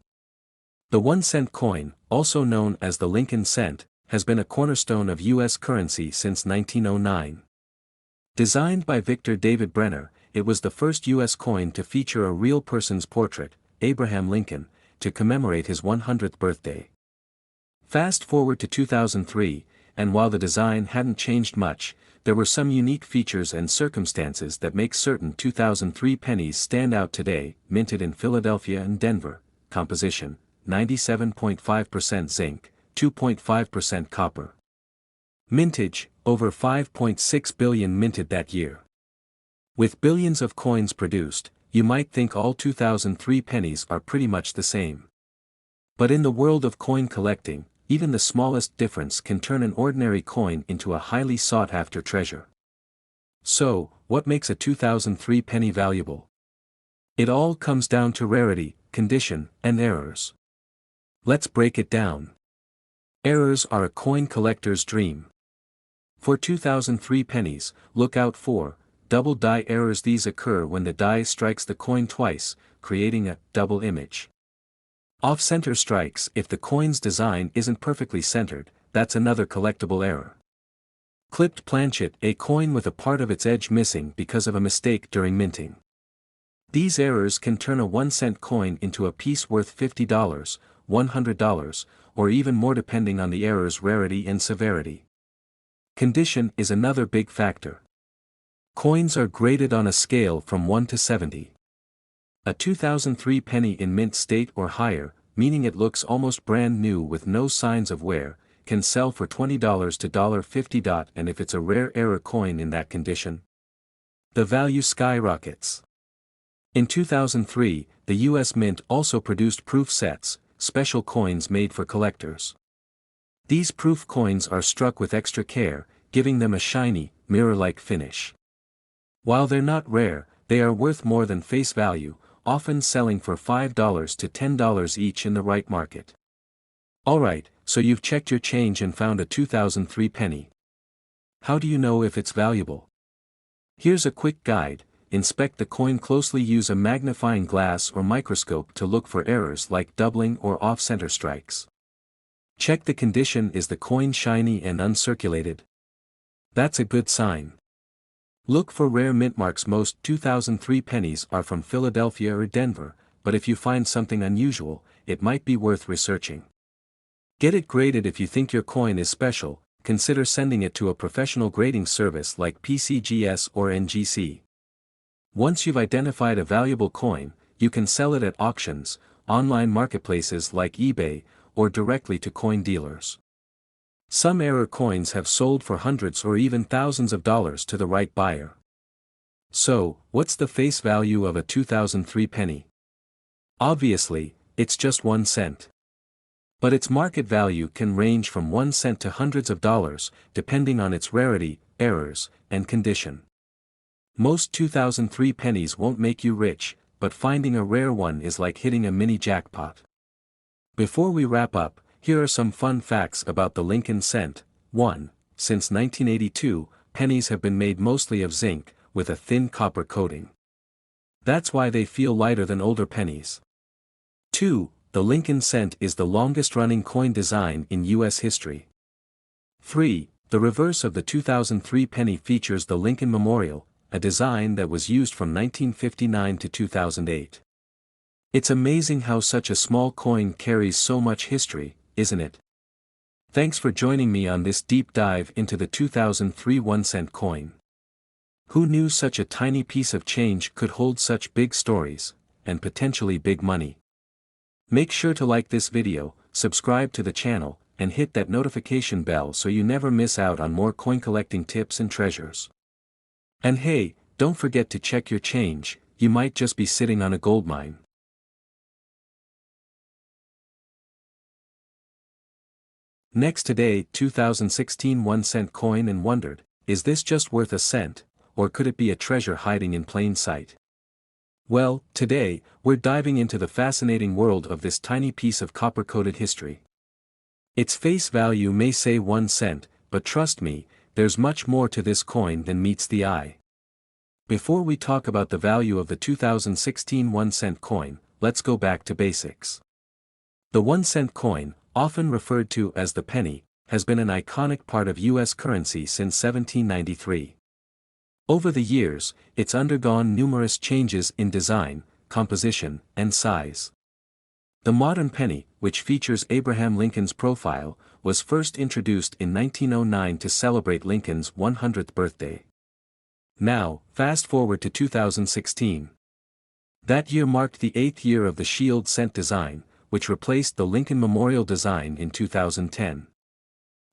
The 1 cent coin, also known as the Lincoln cent, has been a cornerstone of U.S. currency since 1909. Designed by Victor David Brenner, it was the first U.S. coin to feature a real person's portrait, Abraham Lincoln, to commemorate his 100th birthday. Fast forward to 2003, and while the design hadn't changed much, there were some unique features and circumstances that make certain 2003 pennies stand out today. Minted in Philadelphia and Denver. Composition: 97.5% zinc, 2.5% copper. Mintage: over 5.6 billion minted that year. With billions of coins produced, you might think all 2003 pennies are pretty much the same. But in the world of coin collecting, even the smallest difference can turn an ordinary coin into a highly sought-after treasure. So, what makes a 2003 penny valuable? It all comes down to rarity, condition, and errors. Let's break it down. Errors are a coin collector's dream. For 2003 pennies, look out for double die errors. These occur when the die strikes the coin twice, creating a double image. Off-center strikes. If the coin's design isn't perfectly centered, that's another collectible error. Clipped planchet, a coin with a part of its edge missing because of a mistake during minting. These errors can turn a 1-cent coin into a piece worth $50, $100, or even more depending on the error's rarity and severity. Condition is another big factor. Coins are graded on a scale from 1 to 70. A 2003 penny in mint state or higher, meaning it looks almost brand new with no signs of wear, can sell for $20 to $50. And if it's a rare error coin in that condition, the value skyrockets. In 2003, the US Mint also produced proof sets, special coins made for collectors. These proof coins are struck with extra care, giving them a shiny, mirror-like finish. While they're not rare, they are worth more than face value, often selling for $5 to $10 each in the right market. Alright, so you've checked your change and found a 2003 penny. How do you know if it's valuable? Here's a quick guide. Inspect the coin closely. Use a magnifying glass or microscope to look for errors like doubling or off-center strikes. Check the condition. Is the coin shiny and uncirculated? That's a good sign. Look for rare mint marks. Most 2003 pennies are from Philadelphia or Denver, but if you find something unusual, it might be worth researching. Get it graded. If you think your coin is special, consider sending it to a professional grading service like PCGS or NGC. Once you've identified a valuable coin, you can sell it at auctions, online marketplaces like eBay, or directly to coin dealers. Some error coins have sold for hundreds or even thousands of dollars to the right buyer. So, what's the face value of a 2003 penny? Obviously, it's just 1 cent. But its market value can range from 1 cent to hundreds of dollars, depending on its rarity, errors, and condition. Most 2003 pennies won't make you rich, but finding a rare one is like hitting a mini jackpot. Before we wrap up, here are some fun facts about the Lincoln cent. 1. Since 1982, pennies have been made mostly of zinc, with a thin copper coating. That's why they feel lighter than older pennies. 2. The Lincoln cent is the longest-running coin design in U.S. history. 3. The reverse of the 2003 penny features the Lincoln Memorial, a design that was used from 1959 to 2008. It's amazing how such a small coin carries so much history, isn't it? Thanks for joining me on this deep dive into the 2003 1-cent coin. Who knew such a tiny piece of change could hold such big stories, and potentially big money? Make sure to like this video, subscribe to the channel, and hit that notification bell so you never miss out on more coin collecting tips and treasures. And hey, don't forget to check your change, you might just be sitting on a goldmine. Next today, 2016 1-cent coin and wondered, is this just worth a cent, or could it be a treasure hiding in plain sight? Well, today, we're diving into the fascinating world of this tiny piece of copper-coated history. Its face value may say 1 cent, but trust me, there's much more to this coin than meets the eye. Before we talk about the value of the 2016 1-cent coin, let's go back to basics. The 1-cent coin, often referred to as the penny, has been an iconic part of U.S. currency since 1793. Over the years, it's undergone numerous changes in design, composition, and size. The modern penny, which features Abraham Lincoln's profile, was first introduced in 1909 to celebrate Lincoln's 100th birthday. Now, fast forward to 2016. That year marked the 8th year of the shield cent design, which replaced the Lincoln Memorial design in 2010.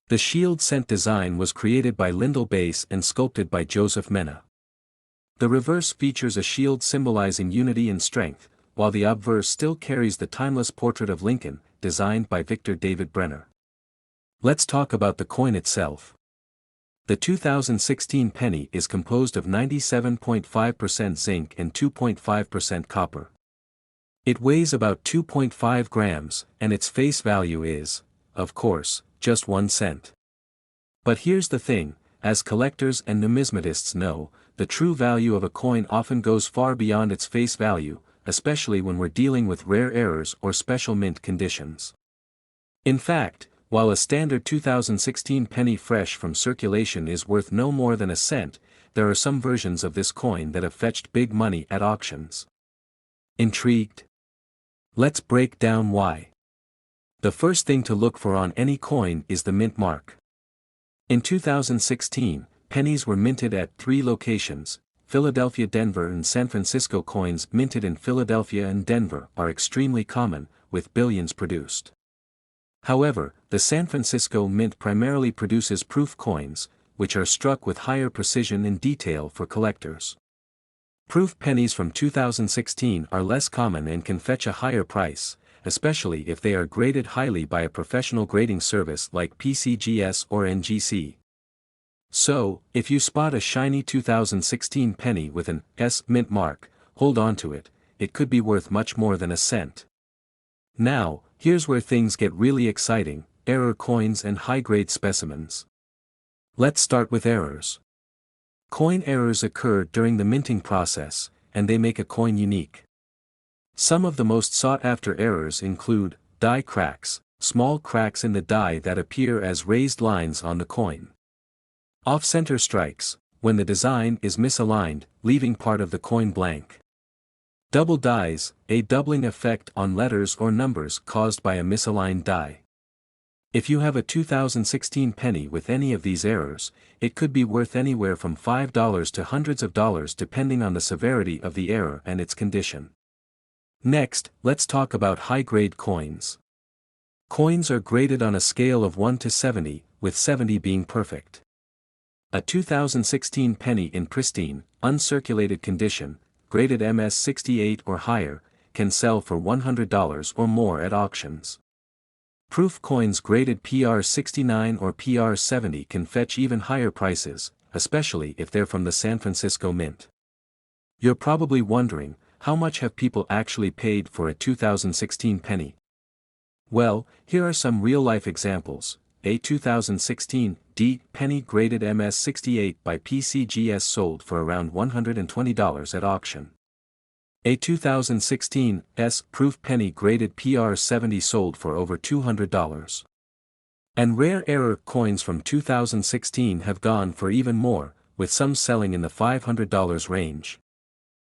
The shield cent design was created by Lyndall Bass and sculpted by Joseph Mena. The reverse features a shield symbolizing unity and strength, while the obverse still carries the timeless portrait of Lincoln, designed by Victor David Brenner. Let's talk about the coin itself. The 2016 penny is composed of 97.5% zinc and 2.5% copper. It weighs about 2.5 grams, and its face value is, of course, just 1 cent. But here's the thing, as collectors and numismatists know, the true value of a coin often goes far beyond its face value, especially when we're dealing with rare errors or special mint conditions. In fact, while a standard 2016 penny fresh from circulation is worth no more than a cent, there are some versions of this coin that have fetched big money at auctions. Intrigued? Let's break down why. The first thing to look for on any coin is the mint mark. In 2016, pennies were minted at 3 locations: Philadelphia, Denver, and San Francisco. Coins minted in Philadelphia and Denver are extremely common, with billions produced. However, the San Francisco Mint primarily produces proof coins, which are struck with higher precision and detail for collectors. Proof pennies from 2016 are less common and can fetch a higher price, especially if they are graded highly by a professional grading service like PCGS or NGC. So, if you spot a shiny 2016 penny with an S mint mark, hold on to it, it could be worth much more than a cent. Now, here's where things get really exciting: error coins and high-grade specimens. Let's start with errors. Coin errors occur during the minting process, and they make a coin unique. Some of the most sought-after errors include die cracks, small cracks in the die that appear as raised lines on the coin. Off-center strikes, when the design is misaligned, leaving part of the coin blank. Double dies, a doubling effect on letters or numbers caused by a misaligned die. If you have a 2016 penny with any of these errors, it could be worth anywhere from $5 to hundreds of dollars depending on the severity of the error and its condition. Next, let's talk about high-grade coins. Coins are graded on a scale of 1 to 70, with 70 being perfect. A 2016 penny in pristine, uncirculated condition, graded MS68 or higher, can sell for $100 or more at auctions. Proof coins graded PR69 or PR70 can fetch even higher prices, especially if they're from the San Francisco Mint. You're probably wondering, how much have people actually paid for a 2016 penny? Well, here are some real-life examples. A 2016 D penny graded MS68 by PCGS sold for around $120 at auction. A 2016 S proof penny graded PR70 sold for over $200. And rare error coins from 2016 have gone for even more, with some selling in the $500 range.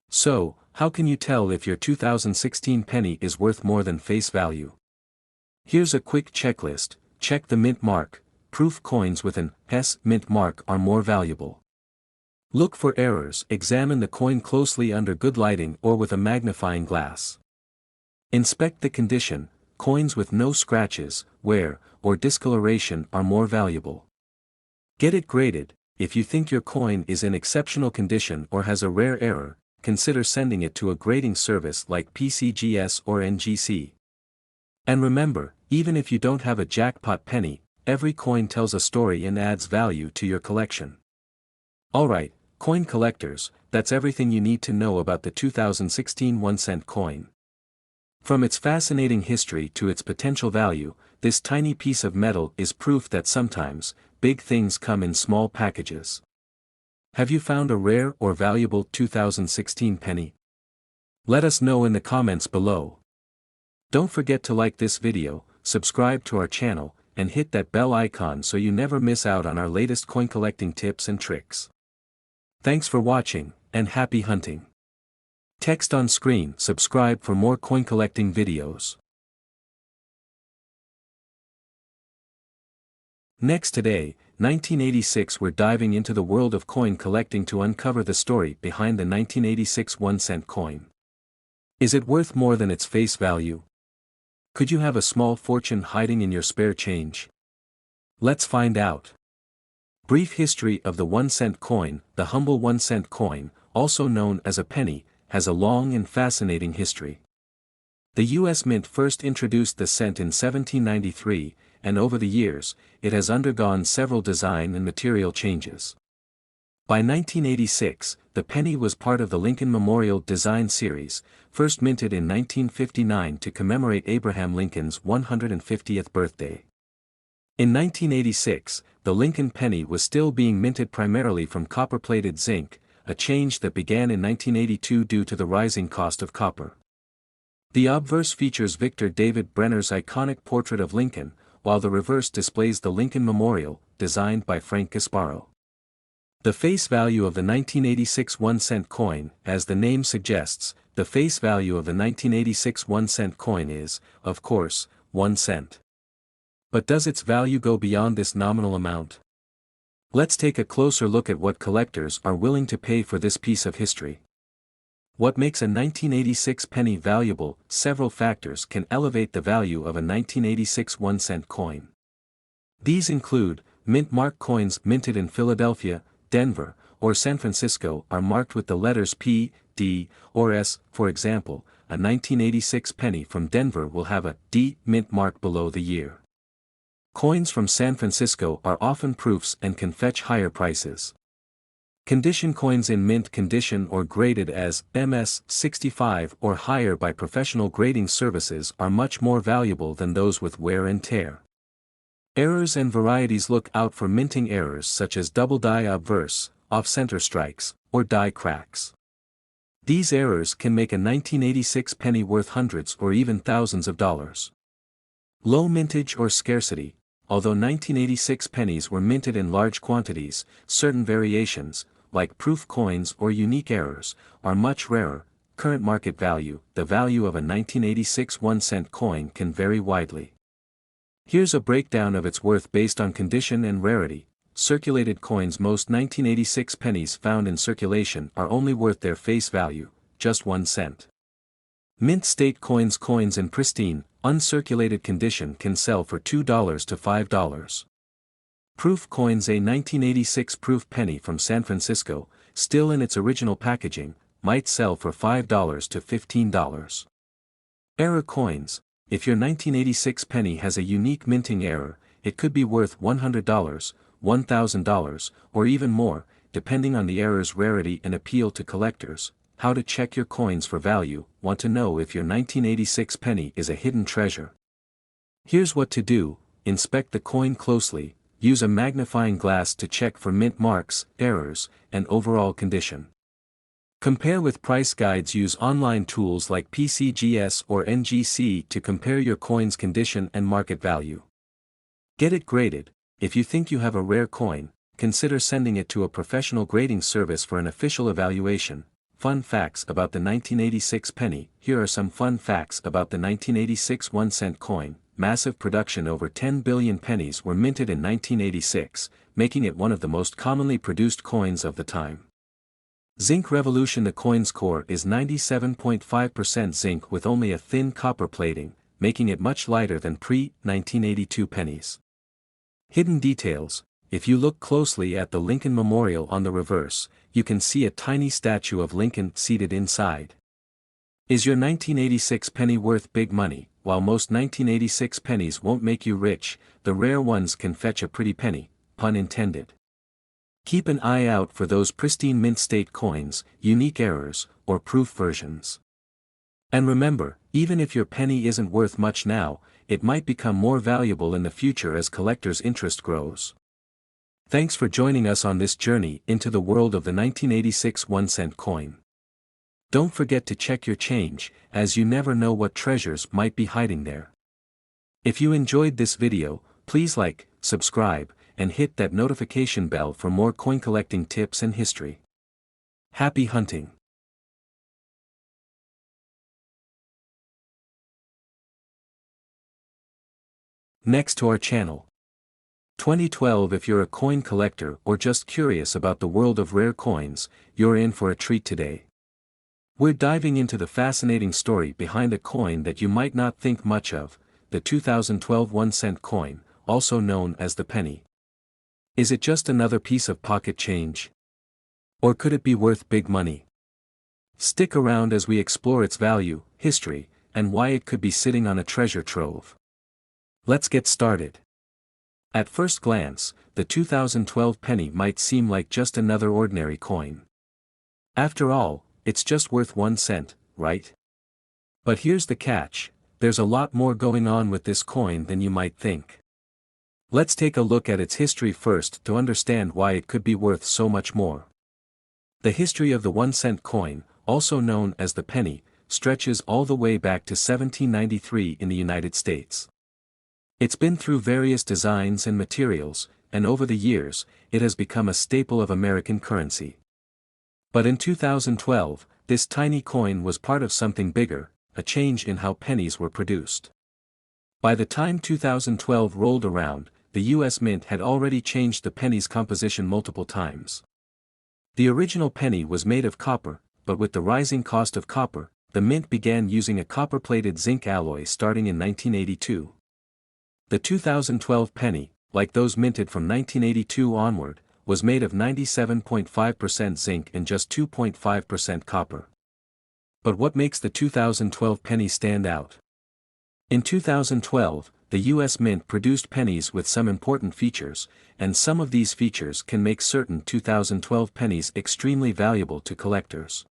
So, how can you tell if your 2016 penny is worth more than face value? Here's a quick checklist. Check the mint mark. Proof coins with an S mint mark are more valuable. Look for errors. Examine the coin closely under good lighting or with a magnifying glass. Inspect the condition. Coins with no scratches, wear, or discoloration are more valuable. Get it graded. If you think your coin is in exceptional condition or has a rare error, consider sending it to a grading service like PCGS or NGC. And remember, even if you don't have a jackpot penny, every coin tells a story and adds value to your collection. Alright, coin collectors, that's everything you need to know about the 2016 1-cent coin. From its fascinating history to its potential value, this tiny piece of metal is proof that sometimes, big things come in small packages. Have you found a rare or valuable 2016 penny? Let us know in the comments below. Don't forget to like this video, subscribe to our channel, and hit that bell icon so you never miss out on our latest coin collecting tips and tricks. Thanks for watching, and happy hunting. Text on screen, subscribe for more coin collecting videos. Next today, 1986, we're diving into the world of coin collecting to uncover the story behind the 1986 1-cent coin. Is it worth more than its face value? Could you have a small fortune hiding in your spare change? Let's find out. Brief history of the 1-cent coin. The humble 1-cent coin, also known as a penny, has a long and fascinating history. The U.S. Mint first introduced the cent in 1793, and over the years, it has undergone several design and material changes. By 1986, the penny was part of the Lincoln Memorial Design Series, first minted in 1959 to commemorate Abraham Lincoln's 150th birthday. In 1986, the Lincoln penny was still being minted primarily from copper-plated zinc, a change that began in 1982 due to the rising cost of copper. The obverse features Victor David Brenner's iconic portrait of Lincoln, while the reverse displays the Lincoln Memorial, designed by Frank Gasparro. The face value of the 1986 1-cent coin, as the name suggests, the face value of the 1986 1-cent coin is, of course, 1 cent. But does its value go beyond this nominal amount? Let's take a closer look at what collectors are willing to pay for this piece of history. What makes a 1986 penny valuable? Several factors can elevate the value of a 1986 1-cent coin. These include, mint mark coins minted in Philadelphia, Denver, or San Francisco are marked with the letters P, D, or S. For example, a 1986 penny from Denver will have a D mint mark below the year. Coins from San Francisco are often proofs and can fetch higher prices. Condition coins in mint condition or graded as MS 65 or higher by professional grading services are much more valuable than those with wear and tear. Errors and varieties. Look out for minting errors such as double die obverse, off-center strikes, or die cracks. These errors can make a 1986 penny worth hundreds or even thousands of dollars. Low mintage or scarcity. Although 1986 pennies were minted in large quantities, certain variations, like proof coins or unique errors, are much rarer. Current market value. The value of a 1986 1-cent coin can vary widely. Here's a breakdown of its worth based on condition and rarity. Circulated coins. Most 1986 pennies found in circulation are only worth their face value, just 1 cent. Mint state coins. Coins in pristine, uncirculated condition can sell for $2 to $5. Proof coins. A 1986 proof penny from San Francisco, still in its original packaging, might sell for $5 to $15. Error coins. If your 1986 penny has a unique minting error, it could be worth $100, $1,000, or even more, depending on the error's rarity and appeal to collectors. How to check your coins for value. Want to know if your 1986 penny is a hidden treasure? Here's what to do. Inspect the coin closely. Use a magnifying glass to check for mint marks, errors, and overall condition. Compare with price guides. Use online tools like PCGS or NGC to compare your coin's condition and market value. Get it graded. If you think you have a rare coin, consider sending it to a professional grading service for an official evaluation. Fun facts about the 1986 penny. Here are some fun facts about the 1986 1-cent coin. Massive production. Over 10 billion pennies were minted in 1986, making it one of the most commonly produced coins of the time. Zinc revolution. The coin's core is 97.5% zinc with only a thin copper plating, making it much lighter than pre-1982 pennies. Hidden details. If you look closely at the Lincoln Memorial on the reverse, you can see a tiny statue of Lincoln seated inside. Is your 1986 penny worth big money? While most 1986 pennies won't make you rich, the rare ones can fetch a pretty penny, pun intended. Keep an eye out for those pristine mint state coins, unique errors, or proof versions. And remember, even if your penny isn't worth much now, it might become more valuable in the future as collectors' interest grows. Thanks for joining us on this journey into the world of the 1986 1-cent coin. Don't forget to check your change, as you never know what treasures might be hiding there. If you enjoyed this video, please like, subscribe, and hit that notification bell for more coin collecting tips and history. Happy hunting! Next to our channel. 2012. If you're a coin collector or just curious about the world of rare coins, you're in for a treat today. We're diving into the fascinating story behind a coin that you might not think much of, the 2012 1-cent coin, also known as the penny. Is it just another piece of pocket change? Or could it be worth big money? Stick around as we explore its value, history, and why it could be sitting on a treasure trove. Let's get started. At first glance, the 2012 penny might seem like just another ordinary coin. After all, it's just worth 1 cent, right? But here's the catch: there's a lot more going on with this coin than you might think. Let's take a look at its history first to understand why it could be worth so much more. The history of the 1 cent coin, also known as the penny, stretches all the way back to 1793 in the United States. It's been through various designs and materials, and over the years, it has become a staple of American currency. But in 2012, this tiny coin was part of something bigger, a change in how pennies were produced. By the time 2012 rolled around, the U.S. Mint had already changed the penny's composition multiple times. The original penny was made of copper, but with the rising cost of copper, the Mint began using a copper-plated zinc alloy starting in 1982. The 2012 penny, like those minted from 1982 onward, was made of 97.5% zinc and just 2.5% copper. But what makes the 2012 penny stand out? In 2012, the U.S. Mint produced pennies with some important features, and some of these features can make certain 2012 pennies extremely valuable to collectors.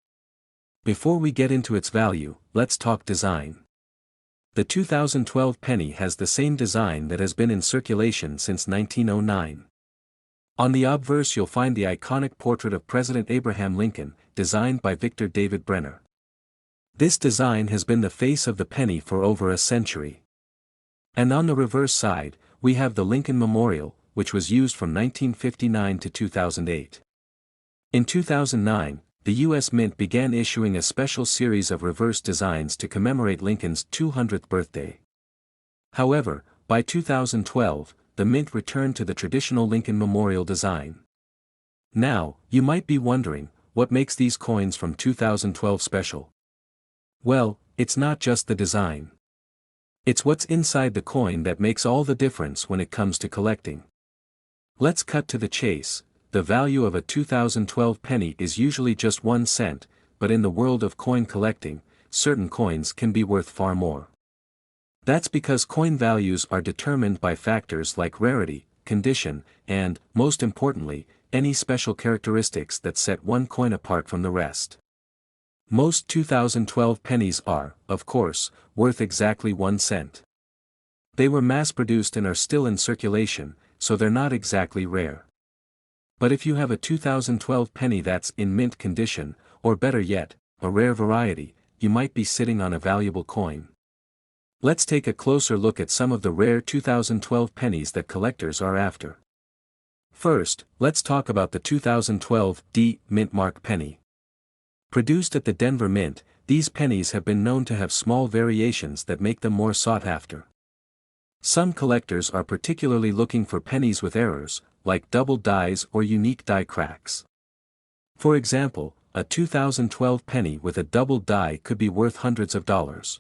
Before we get into its value, let's talk design. The 2012 penny has the same design that has been in circulation since 1909. On the obverse you'll find the iconic portrait of President Abraham Lincoln, designed by Victor David Brenner. This design has been the face of the penny for over a century. And on the reverse side, we have the Lincoln Memorial, which was used from 1959 to 2008. In 2009, the U.S. Mint began issuing a special series of reverse designs to commemorate Lincoln's 200th birthday. However, by 2012, the Mint returned to the traditional Lincoln Memorial design. Now, you might be wondering, what makes these coins from 2012 special? Well, it's not just the design. It's what's inside the coin that makes all the difference when it comes to collecting. Let's cut to the chase. The value of a 2012 penny is usually just 1 cent, but in the world of coin collecting, certain coins can be worth far more. That's because coin values are determined by factors like rarity, condition, and, most importantly, any special characteristics that set one coin apart from the rest. Most 2012 pennies are, of course, worth exactly 1 cent. They were mass-produced and are still in circulation, so they're not exactly rare. But if you have a 2012 penny that's in mint condition, or better yet, a rare variety, you might be sitting on a valuable coin. Let's take a closer look at some of the rare 2012 pennies that collectors are after. First, let's talk about the 2012 D Mint Mark penny. Produced at the Denver Mint, these pennies have been known to have small variations that make them more sought after. Some collectors are particularly looking for pennies with errors, like double dies or unique die cracks. For example, a 2012 penny with a double die could be worth hundreds of dollars.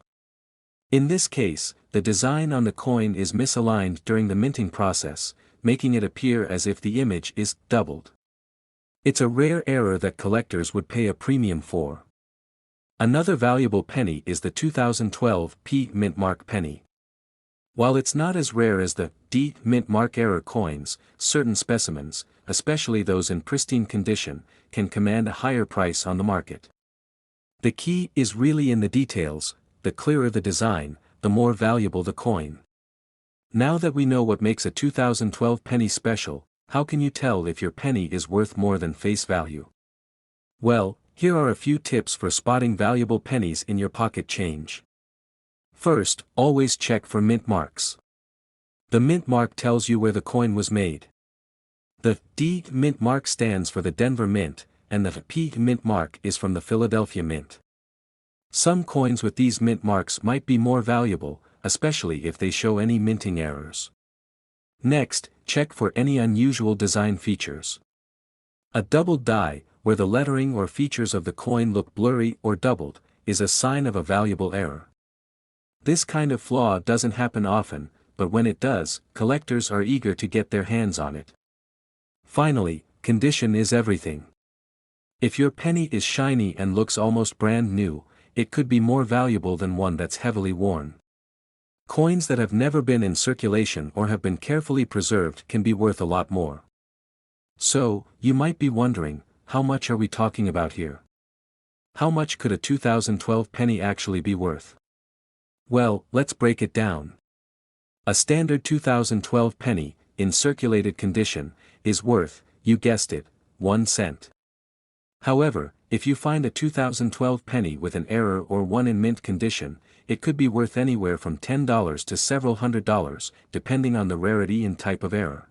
In this case, the design on the coin is misaligned during the minting process, making it appear as if the image is doubled. It's a rare error that collectors would pay a premium for. Another valuable penny is the 2012 P Mint Mark penny. While it's not as rare as the D Mint Mark error coins, certain specimens, especially those in pristine condition, can command a higher price on the market. The key is really in the details. The clearer the design, the more valuable the coin. Now that we know what makes a 2012 penny special, how can you tell if your penny is worth more than face value? Well, here are a few tips for spotting valuable pennies in your pocket change. First, always check for mint marks. The mint mark tells you where the coin was made. The D Mint Mark stands for the Denver Mint, and the P Mint Mark is from the Philadelphia Mint. Some coins with these mint marks might be more valuable, especially if they show any minting errors. Next, check for any unusual design features. A doubled die, where the lettering or features of the coin look blurry or doubled, is a sign of a valuable error. This kind of flaw doesn't happen often, but when it does, collectors are eager to get their hands on it. Finally, condition is everything. If your penny is shiny and looks almost brand new, it could be more valuable than one that's heavily worn. Coins that have never been in circulation or have been carefully preserved can be worth a lot more. So, you might be wondering, how much are we talking about here? How much could a 2012 penny actually be worth? Well, let's break it down. A standard 2012 penny, in circulated condition, is worth, you guessed it, 1 cent. However, if you find a 2012 penny with an error or one in mint condition, it could be worth anywhere from $10 to several $100s, depending on the rarity and type of error.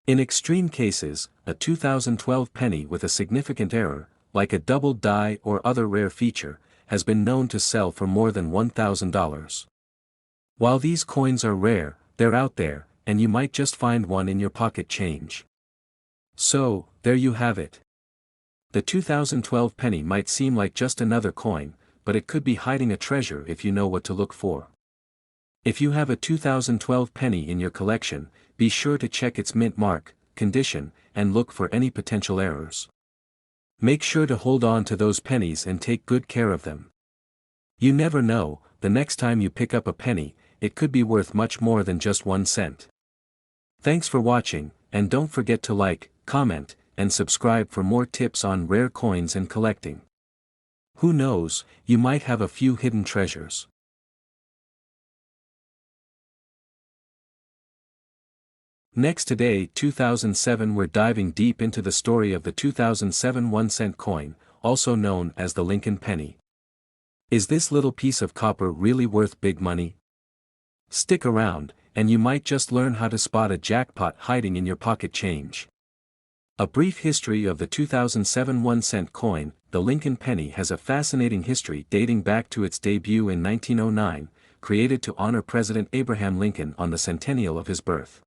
In extreme cases, a 2012 penny with a significant error, like a doubled die or other rare feature, has been known to sell for more than $1,000. While these coins are rare, they're out there, and you might just find one in your pocket change. So, there you have it. The 2012 penny might seem like just another coin, but it could be hiding a treasure if you know what to look for. If you have a 2012 penny in your collection, be sure to check its mint mark, condition, and look for any potential errors. Make sure to hold on to those pennies and take good care of them. You never know, the next time you pick up a penny, it could be worth much more than just 1 cent. Thanks for watching, and don't forget to like, comment, and subscribe for more tips on rare coins and collecting. Who knows, you might have a few hidden treasures. Next today, 2007, we're diving deep into the story of the 2007 1-cent coin, also known as the Lincoln penny. Is this little piece of copper really worth big money? Stick around, and you might just learn how to spot a jackpot hiding in your pocket change. A brief history of the 2007 1-cent coin, the Lincoln penny, has a fascinating history dating back to its debut in 1909, created to honor President Abraham Lincoln on the centennial of his birth.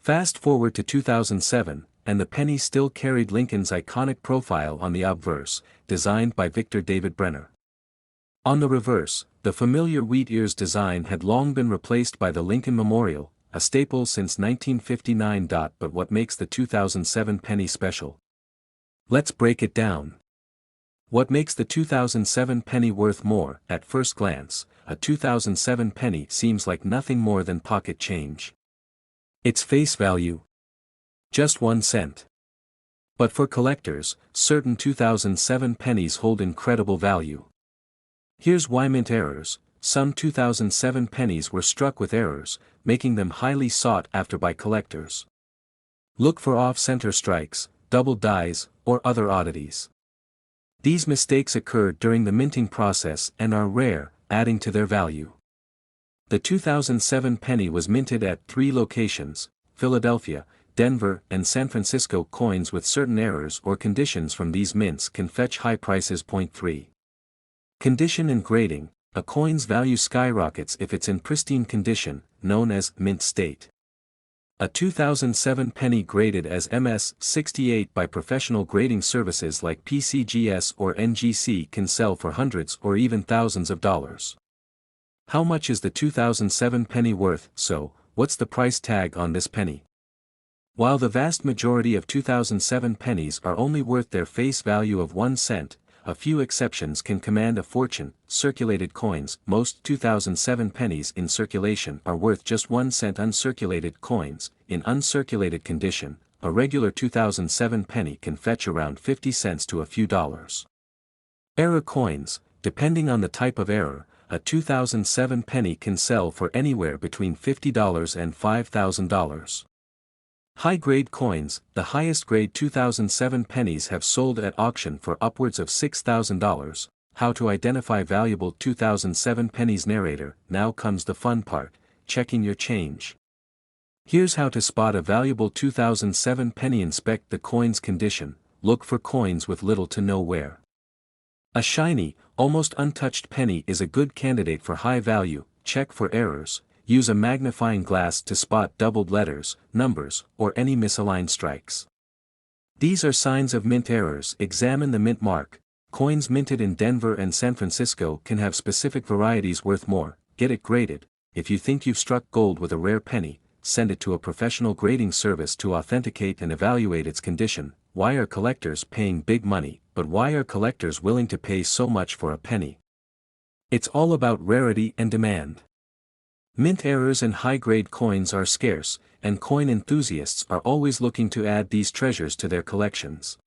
Fast forward to 2007, and the penny still carried Lincoln's iconic profile on the obverse, designed by Victor David Brenner. On the reverse, the familiar wheat ears design had long been replaced by the Lincoln Memorial, a staple since 1959. But what makes the 2007 penny special? Let's break it down. What makes the 2007 penny worth more? At first glance, a 2007 penny seems like nothing more than pocket change. Its face value? Just 1 cent. But for collectors, certain 2007 pennies hold incredible value. Here's why: mint errors. Some 2007 pennies were struck with errors, making them highly sought after by collectors. Look for off-center strikes, double dies, or other oddities. These mistakes occurred during the minting process and are rare, adding to their value. The 2007 penny was minted at 3 locations: Philadelphia, Denver, and San Francisco. Coins with certain errors or conditions from these mints can fetch high prices. Point 3. Condition and grading. A coin's value skyrockets if it's in pristine condition, known as mint state. A 2007 penny graded as MS-68 by professional grading services like PCGS or NGC can sell for hundreds or even thousands of dollars. How much is the 2007 penny worth? So, what's the price tag on this penny? While the vast majority of 2007 pennies are only worth their face value of 1 cent, a few exceptions can command a fortune. Circulated coins. Most 2007 pennies in circulation are worth just 1 cent. Uncirculated coins. In uncirculated condition, a regular 2007 penny can fetch around 50 cents to a few dollars. Error coins. Depending on the type of error, a 2007 penny can sell for anywhere between $50 and $5,000. High-grade coins. The highest-grade 2007 pennies have sold at auction for upwards of $6,000. How to identify valuable 2007 pennies. Narrator. Now comes the fun part: checking your change. Here's how to spot a valuable 2007 penny. Inspect the coin's condition. Look for coins with little to no wear. A shiny, almost untouched penny is a good candidate for high value. Check for errors. Use a magnifying glass to spot doubled letters, numbers, or any misaligned strikes. These are signs of mint errors. Examine the mint mark. Coins minted in Denver and San Francisco can have specific varieties worth more. Get it graded. If you think you've struck gold with a rare penny, send it to a professional grading service to authenticate and evaluate its condition. Why are collectors paying big money? but why are collectors willing to pay so much for a penny? It's all about rarity and demand. Mint errors and high-grade coins are scarce, and coin enthusiasts are always looking to add these treasures to their collections.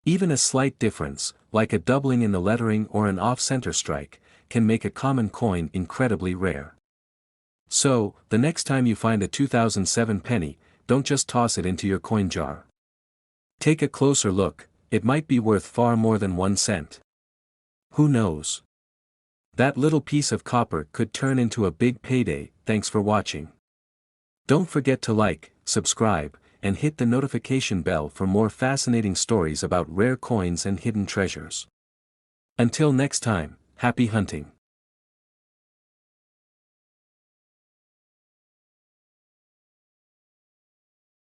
Even a slight difference, like a doubling in the lettering or an off-center strike, can make a common coin incredibly rare. So, the next time you find a 2007 penny, don't just toss it into your coin jar. Take a closer look, it might be worth far more than 1 cent. Who knows? That little piece of copper could turn into a big payday. Thanks for watching. Don't forget to like, subscribe, and hit the notification bell for more fascinating stories about rare coins and hidden treasures. Until next time, happy hunting.